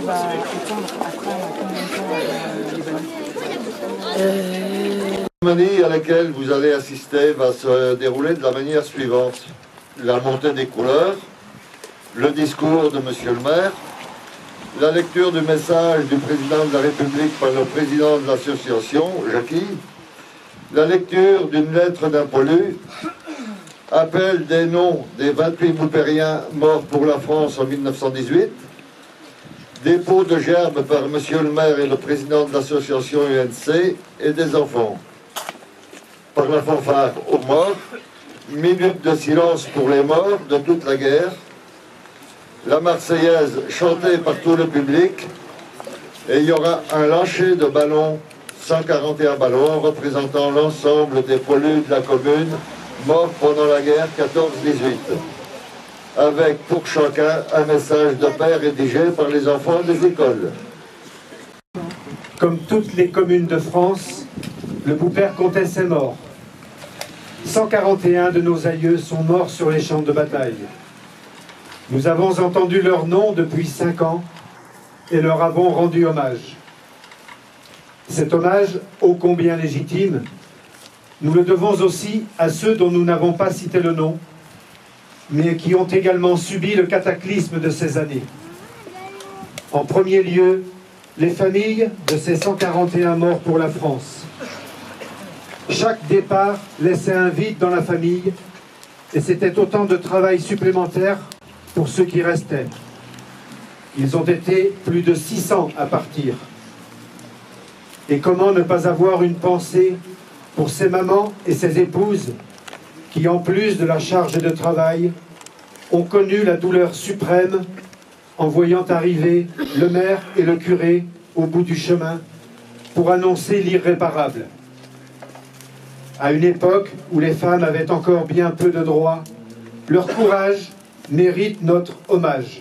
va éteindre après combien de temps les La cérémonie à laquelle vous allez assister va se dérouler de la manière suivante. La montée des couleurs, le discours de Monsieur le maire, la lecture du message du président de la République par le président de l'association, Jackie, la lecture d'une lettre d'un pollu, appel des noms des 28 Boupériens morts pour la France en 1918, dépôt de gerbes par Monsieur le maire et le président de l'association UNC et des enfants. Par la fanfare aux morts, minute de silence pour les morts de toute la guerre, la Marseillaise chantée par tout le public, et il y aura un lâcher de ballons, 141 ballons représentant l'ensemble des poilus de la commune morts pendant la guerre 14-18, avec pour chacun un message de paix rédigé par les enfants des écoles. Comme toutes les communes de France, le Boupère comptait ses morts. 141 de nos aïeux sont morts sur les champs de bataille. Nous avons entendu leurs noms depuis 5 ans et leur avons rendu hommage. Cet hommage, ô combien légitime, nous le devons aussi à ceux dont nous n'avons pas cité le nom, mais qui ont également subi le cataclysme de ces années. En premier lieu, les familles de ces 141 morts pour la France. Chaque départ laissait un vide dans la famille et c'était autant de travail supplémentaire pour ceux qui restaient. Ils ont été plus de 600 à partir. Et comment ne pas avoir une pensée pour ces mamans et ces épouses qui, en plus de la charge de travail, ont connu la douleur suprême en voyant arriver le maire et le curé au bout du chemin pour annoncer l'irréparable. À une époque où les femmes avaient encore bien peu de droits, leur courage mérite notre hommage.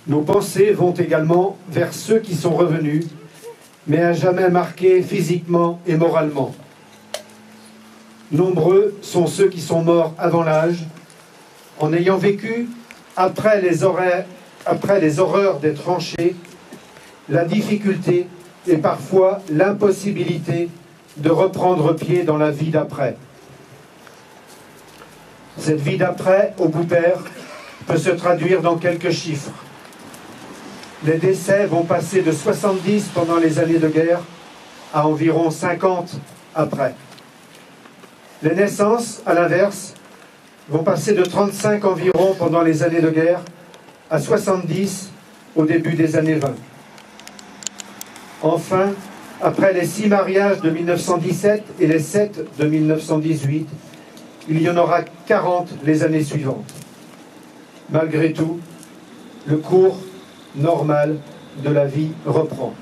Nos pensées vont également vers ceux qui sont revenus, mais à jamais marqués physiquement et moralement. Nombreux sont ceux qui sont morts avant l'âge, en ayant vécu, après les horreurs des tranchées, la difficulté et parfois l'impossibilité de reprendre pied dans la vie d'après. Cette vie d'après, au Boupère, peut se traduire dans quelques chiffres. Les décès vont passer de 70 pendant les années de guerre à environ 50 après. Les naissances, à l'inverse, vont passer de 35 environ pendant les années de guerre à 70 au début des années 20. Enfin, après les 6 mariages de 1917 et les 7 de 1918, il y en aura 40 les années suivantes. Malgré tout, le cours normal de la vie reprend.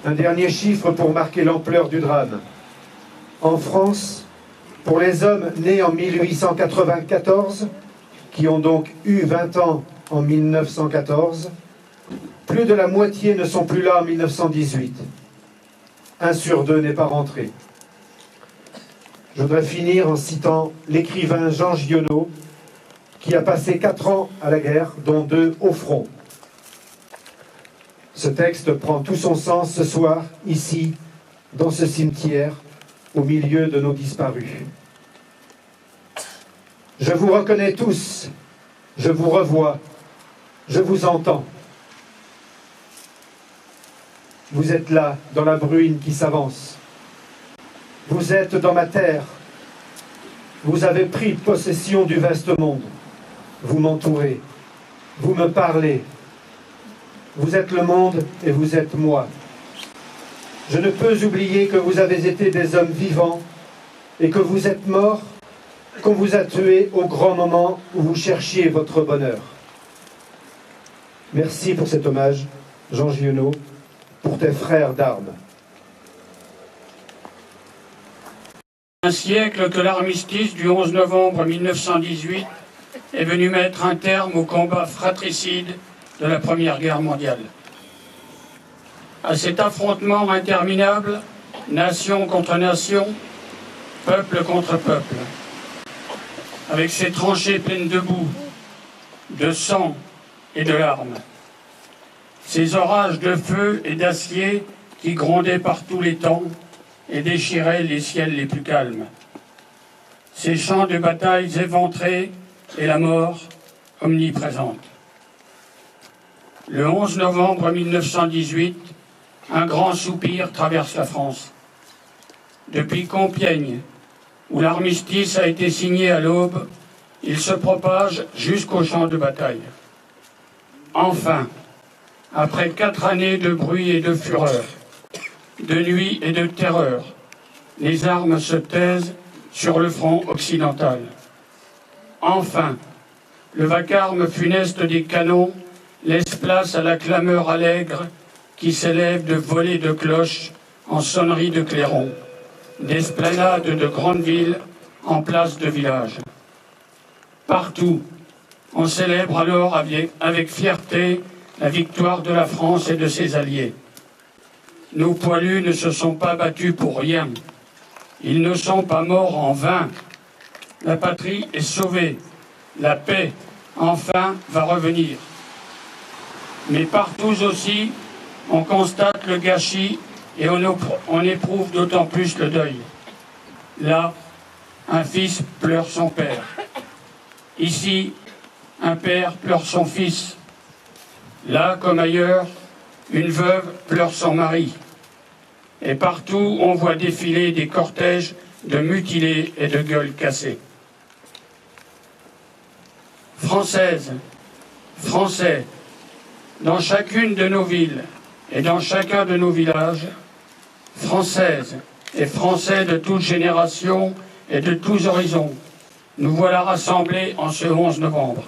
Un dernier chiffre pour marquer l'ampleur du drame. En France, pour les hommes nés en 1894, qui ont donc eu 20 ans en 1914, plus de la moitié ne sont plus là en 1918. 1 sur 2 n'est pas rentré. Je voudrais finir en citant l'écrivain Jean Giono, qui a passé 4 ans à la guerre, dont 2 au front. Ce texte prend tout son sens ce soir, ici, dans ce cimetière, au milieu de nos disparus. Je vous reconnais tous, je vous revois, je vous entends. Vous êtes là, dans la bruine qui s'avance. Vous êtes dans ma terre. Vous avez pris possession du vaste monde. Vous m'entourez. Vous me parlez. Vous êtes le monde et vous êtes moi. Je ne peux oublier que vous avez été des hommes vivants et que vous êtes morts, qu'on vous a tués au grand moment où vous cherchiez votre bonheur. Merci pour cet hommage, Jean Giono, pour tes frères d'armes. Un siècle que l'armistice du 11 novembre 1918 est venu mettre un terme au combat fratricide de la Première Guerre mondiale. À cet affrontement interminable, nation contre nation, peuple contre peuple, avec ses tranchées pleines de boue, de sang, et de larmes. Ces orages de feu et d'acier qui grondaient par tous les temps et déchiraient les ciels les plus calmes. Ces champs de batailles éventrés et la mort omniprésente. Le 11 novembre 1918, un grand soupir traverse la France. Depuis Compiègne, où l'armistice a été signé à l'aube, il se propage jusqu'au champ de bataille. Enfin, après 4 années de bruit et de fureur, de nuit et de terreur, les armes se taisent sur le front occidental. Enfin, le vacarme funeste des canons laisse place à la clameur allègre qui s'élève de volées de cloches en sonneries de clairons, d'esplanades de grandes villes en places de villages. Partout, on célèbre alors avec fierté la victoire de la France et de ses alliés. Nos poilus ne se sont pas battus pour rien. Ils ne sont pas morts en vain. La patrie est sauvée. La paix, enfin, va revenir. Mais partout aussi, on constate le gâchis et on éprouve d'autant plus le deuil. Là, un fils pleure son père. Ici, un père pleure son fils. Là, comme ailleurs, une veuve pleure son mari. Et partout, on voit défiler des cortèges de mutilés et de gueules cassées. Françaises, Français, dans chacune de nos villes et dans chacun de nos villages, Françaises et Français de toutes générations et de tous horizons, nous voilà rassemblés en ce 11 novembre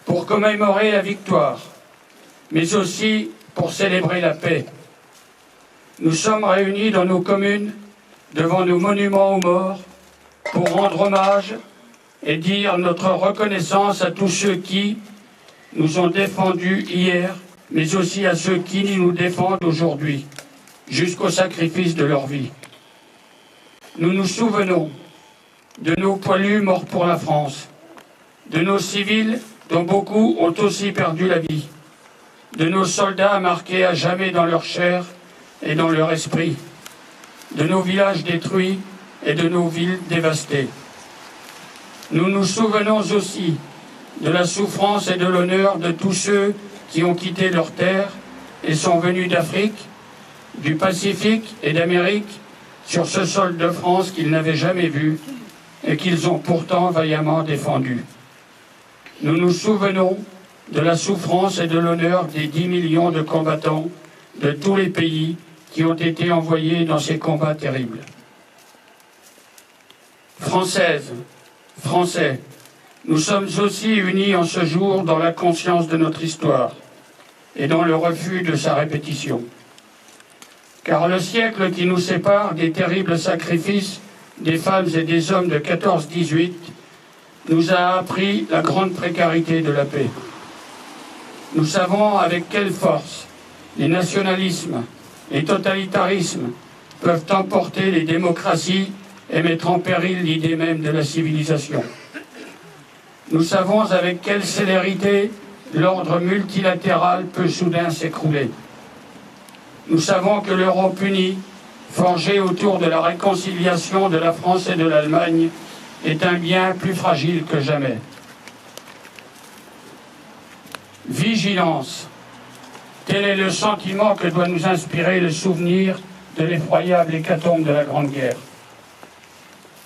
pour commémorer la victoire, mais aussi pour célébrer la paix. Nous sommes réunis dans nos communes, devant nos monuments aux morts, pour rendre hommage et dire notre reconnaissance à tous ceux qui nous ont défendus hier, mais aussi à ceux qui nous défendent aujourd'hui, jusqu'au sacrifice de leur vie. Nous nous souvenons de nos poilus morts pour la France, de nos civils dont beaucoup ont aussi perdu la vie, de nos soldats marqués à jamais dans leur chair et dans leur esprit, de nos villages détruits et de nos villes dévastées. Nous nous souvenons aussi de la souffrance et de l'honneur de tous ceux qui ont quitté leur terre et sont venus d'Afrique, du Pacifique et d'Amérique sur ce sol de France qu'ils n'avaient jamais vu et qu'ils ont pourtant vaillamment défendu. Nous nous souvenons de la souffrance et de l'honneur des 10 millions de combattants de tous les pays qui ont été envoyés dans ces combats terribles. Françaises, Français, nous sommes aussi unis en ce jour dans la conscience de notre histoire et dans le refus de sa répétition. Car le siècle qui nous sépare des terribles sacrifices des femmes et des hommes de 14-18 nous a appris la grande précarité de la paix. Nous savons avec quelle force les nationalismes, les totalitarismes peuvent emporter les démocraties et mettre en péril l'idée même de la civilisation. Nous savons avec quelle célérité l'ordre multilatéral peut soudain s'écrouler. Nous savons que l'Europe unie, forgée autour de la réconciliation de la France et de l'Allemagne, est un bien plus fragile que jamais. Vigilance, tel est le sentiment que doit nous inspirer le souvenir de l'effroyable hécatombe de la Grande Guerre.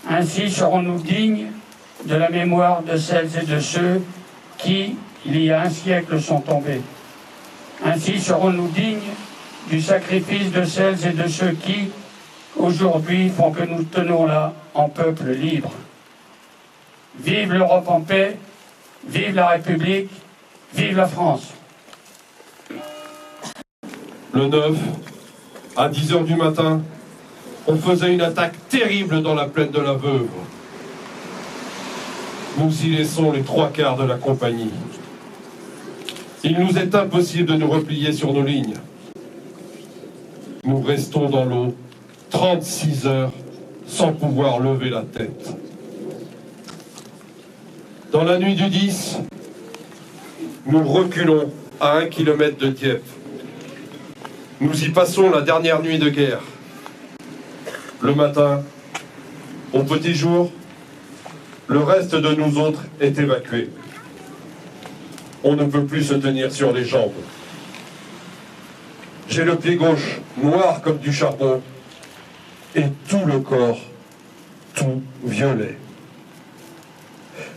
Ainsi serons-nous dignes de la mémoire de celles et de ceux qui, il y a un siècle, sont tombés. Ainsi serons-nous dignes du sacrifice de celles et de ceux qui, aujourd'hui, font que nous tenons là en peuple libre. Vive l'Europe en paix, vive la République, vive la France. Le 9, à 10h du matin, on faisait une attaque terrible dans la plaine de la Veuve. Nous y laissons les 3/4 de la compagnie. Il nous est impossible de nous replier sur nos lignes. Nous restons dans l'eau 36 heures sans pouvoir lever la tête. Dans la nuit du 10, nous reculons à 1 kilomètre de Dieppe. Nous y passons la dernière nuit de guerre. Le matin, au petit jour, le reste de nous autres est évacué. On ne peut plus se tenir sur les jambes. J'ai le pied gauche noir comme du charbon et tout le corps tout violet.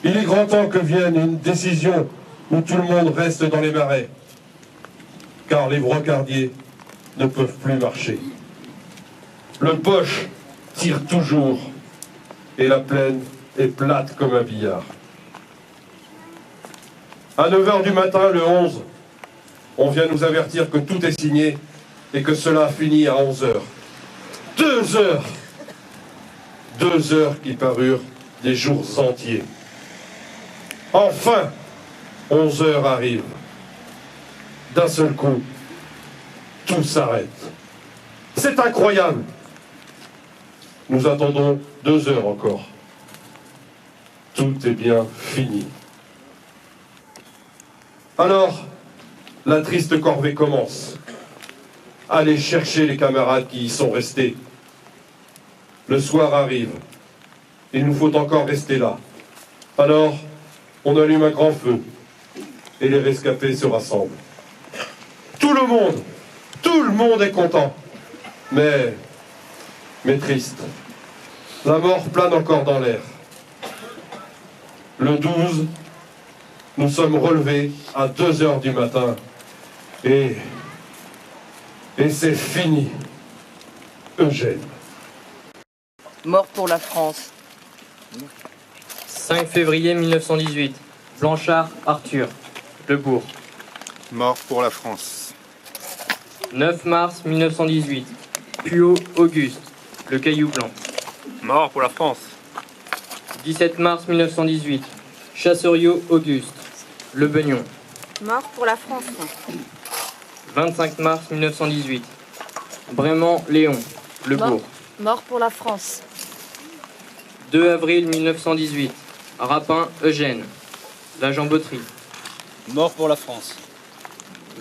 Il est grand temps que vienne une décision où tout le monde reste dans les marais, car les brocardiers ne peuvent plus marcher. Le Boche tire toujours et la plaine est plate comme un billard. À 9 h du matin, le 11, on vient nous avertir que tout est signé et que cela finit à 11 h. 2 heures 2 heures qui parurent des jours entiers. Enfin, 11 h arrive. D'un seul coup, tout s'arrête. C'est incroyable. Nous attendons 2 heures encore. Tout est bien fini. Alors, la triste corvée commence. Allez chercher les camarades qui y sont restés. Le soir arrive. Il nous faut encore rester là. Alors, on allume un grand feu et les rescapés se rassemblent. Tout le monde est content. Mais triste. La mort plane encore dans l'air. Le 12, nous sommes relevés à 2 h du matin. Et c'est fini. Eugène. Mort pour la France. 5 février 1918. Blanchard, Arthur. Le Bourg. Mort pour la France. 9 mars 1918. Puot, Auguste. Le Caillou Blanc. Mort pour la France. 17 mars 1918. Chasseriot, Auguste. Le Beugnon. Mort pour la France. 25 mars 1918. Brément, Léon. Le Bourg. Mort pour la France. 2 avril 1918. Rapin, Eugène. La Jamboterie. Mort pour la France.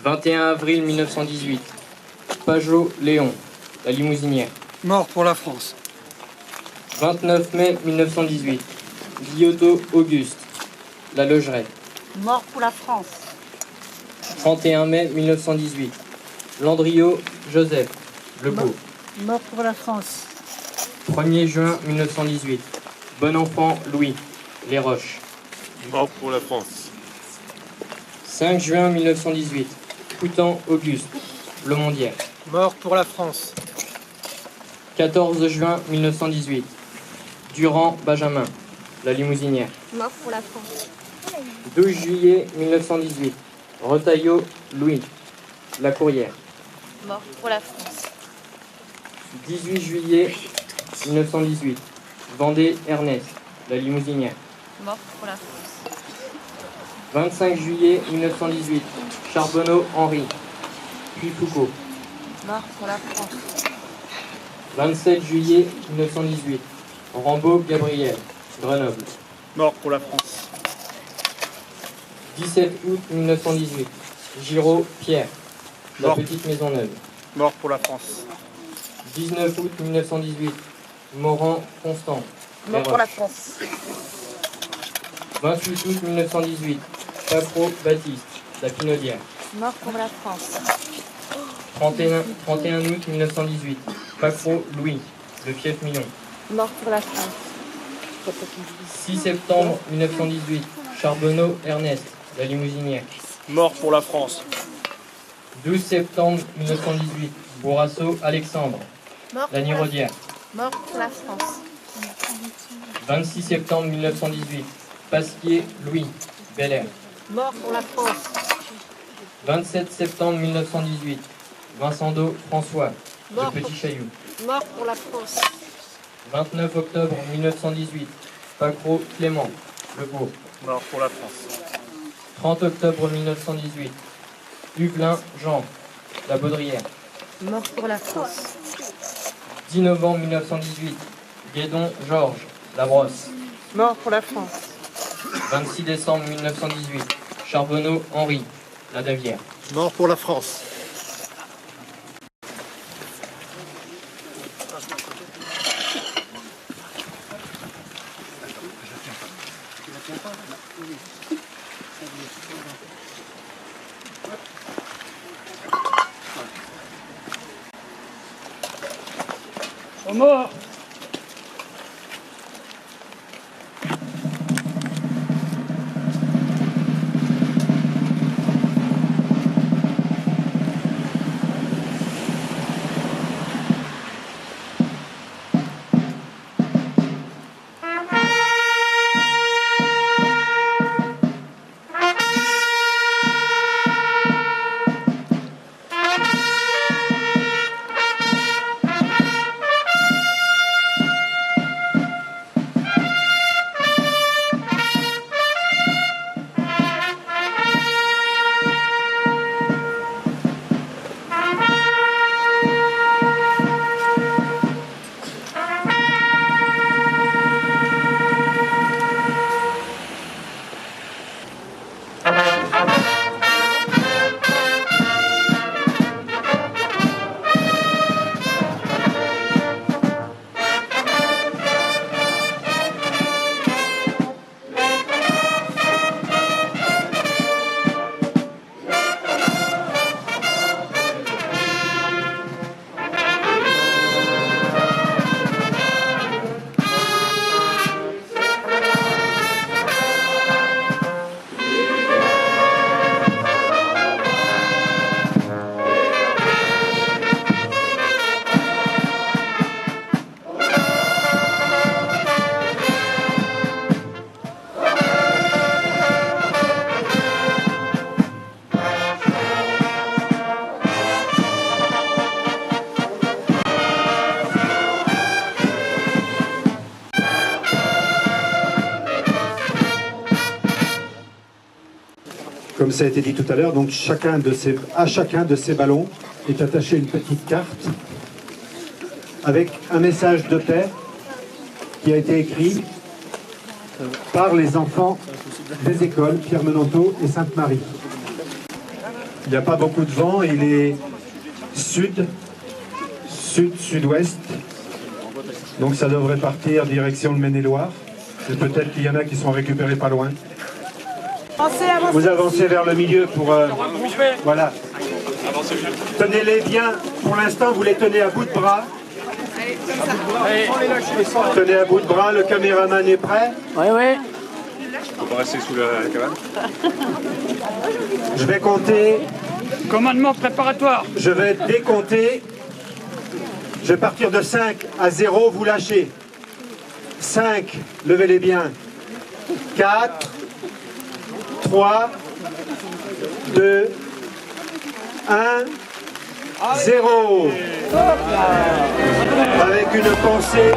21 avril 1918. Pajot, Léon. La Limousinière. Mort pour la France. 29 mai 1918. Guillotot, Auguste. La Logeraie. Mort pour la France. 31 mai 1918. Landriot, Joseph. Le Bourg. Mort pour la France. 1er juin 1918. Bonenfant, Louis. Les Roches. Mort pour la France. 5 juin 1918. Coutan, Auguste. Le Mondière. Mort pour la France. 14 juin 1918. Durand, Benjamin. La Limousinière. Mort pour la France. 12 juillet 1918. Retailleau, Louis. La Courrière. Mort pour la France. 18 juillet 1918. Vendée, Ernest. La Limousinière. Mort pour la France. 25 juillet 1918. Charbonneau, Henri. Puis Foucault. Mort pour la France. 27 juillet 1918. Rambaud, Gabriel. Grenoble. Mort pour la France. 17 août 1918. Giraud, Pierre. La Mort. Petite Maisonneuve. Mort pour la France. 19 août 1918. Morand, Constant. Mort pour la France. 28 août 1918. Papro, Baptiste. La Pinaudière. Mort pour la France. 31 août 1918. Papro, Louis. Le Fief Milon. Mort pour la France. 6 septembre 1918. Charbonneau, Ernest. La Limousinière. Mort pour la France. 12 septembre 1918. Bourrasso, Alexandre. Mort La Niraudière. Mort pour la France. 26 septembre 1918. Pasquier, Louis. Bel Air. Mort pour la France. 27 septembre 1918. Vincendo, François. Mort Le Petit Chailloux. Mort pour la France. 29 octobre 1918. Pacro, Clément. Le Bourg. Mort pour la France. 30 octobre 1918. Huvelin, Jean. La Baudrière. Mort pour la France. 10 novembre 1918. Guédon, Georges. La Brosse. Mort pour la France. 26 décembre 1918. Charbonneau Henri, La Davière. Mort pour la France. Aux morts. Comme ça a été dit tout à l'heure, donc à chacun de ces ballons est attachée une petite carte avec un message de paix qui a été écrit par les enfants des écoles Pierre Menonteau et Sainte-Marie. Il n'y a pas beaucoup de vent, il est sud-ouest, donc ça devrait partir direction le Maine-et-Loire, et peut-être qu'il y en a qui sont récupérés pas loin. Vous avancez vers le milieu pour... voilà. Tenez-les bien. Pour l'instant, vous les tenez à bout de bras. Tenez à bout de bras. Le caméraman est prêt. Oui, oui. On va pas rester sous la cabane. Je vais compter. Commandement préparatoire. Je vais décompter. Je vais partir de 5 à 0. Vous lâchez. 5. Levez-les bien. 4. 3, 2, 1, 0. Avec une pensée